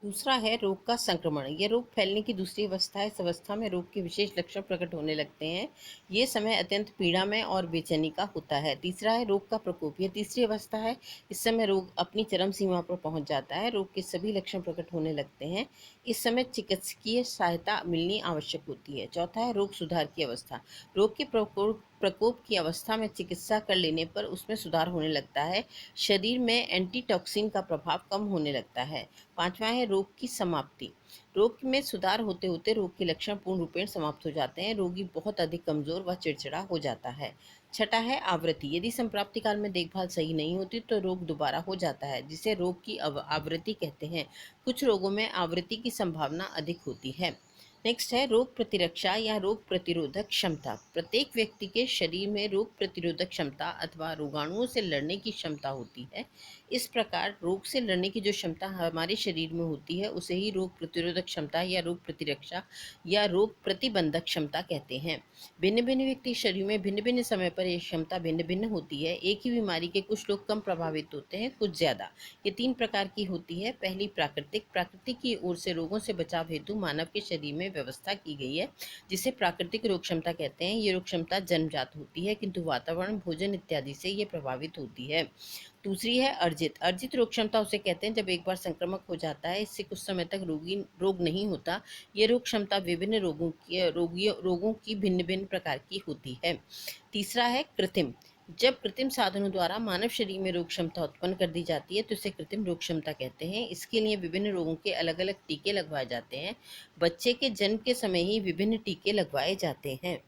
दूसरा है रोग का संक्रमण। यह रोग फैलने की दूसरी अवस्था है। इस अवस्था में रोग के विशेष लक्षण प्रकट होने लगते हैं। ये समय अत्यंत पीड़ामय और बेचैनी का होता है। तीसरा है रोग का प्रकोप। यह तीसरी अवस्था है। इस समय रोग अपनी चरम सीमा पर पहुंच जाता है। रोग के सभी लक्षण प्रकट होने लगते हैं। इस समय चिकित्सकीय सहायता मिलनी आवश्यक होती है। चौथा है रोग सुधार की अवस्था। रोग के प्रकोप की अवस्था में चिकित्सा कर लेने पर उसमें सुधार होने लगता है। शरीर में एंटीटॉक्सिन का प्रभाव कम होने लगता है। पांचवा है रोग की समाप्ति। रोग में सुधार होते होते रोग के लक्षण पूर्ण रूपेण समाप्त हो जाते हैं। रोगी बहुत अधिक कमजोर व चिड़चिड़ा हो जाता है। छठा है आवृत्ति। यदि संप्राप्ति काल में देखभाल सही नहीं होती तो रोग दोबारा हो जाता है, जिसे रोग की आवृत्ति कहते हैं। कुछ रोगों में आवृत्ति की संभावना अधिक होती है। नेक्स्ट है रोग प्रतिरक्षा या रोग प्रतिरोधक क्षमता। प्रत्येक व्यक्ति के शरीर में रोग प्रतिरोधक क्षमता अथवा रोगाणुओं से लड़ने की क्षमता होती है। इस प्रकार रोग से लड़ने की जो क्षमता हमारे शरीर में होती है उसे ही रोग प्रतिरोधक क्षमता या रोग प्रतिरक्षा या रोग प्रतिबंधक क्षमता कहते हैं। भिन्न भिन्न व्यक्ति शरीर में भिन्न भिन्न समय पर यह क्षमता भिन्न भिन्न होती है। एक ही बीमारी के कुछ लोग कम प्रभावित होते हैं, कुछ ज्यादा। ये तीन प्रकार की होती है। पहली प्राकृतिक। प्राकृतिक की ओर से रोगों से बचाव हेतु मानव के शरीर में व्यवस्था की गई है, जिसे प्राकृतिक रोग क्षमता कहते हैं। ये रोग क्षमता जन्मजात होती है, किंतु वातावरण, भोजन इत्यादि से ये प्रभावित होती है। दूसरी है अर्जित। अर्जित रोग क्षमता उसे कहते हैं जब एक बार संक्रमक हो जाता है, इससे कुछ समय तक रोग नहीं होता। ये रोग क्षमता विभिन्न रोगों की भिन्न भिन्न प्रकार की होती है। तीसरा है कृत्रिम। जब कृत्रिम साधनों द्वारा मानव शरीर में रोग क्षमता उत्पन्न कर दी जाती है तो इसे कृत्रिम रोग क्षमता कहते हैं। इसके लिए विभिन्न रोगों के अलग अलग टीके लगवाए जाते हैं। बच्चे के जन्म के समय ही विभिन्न टीके लगवाए जाते हैं।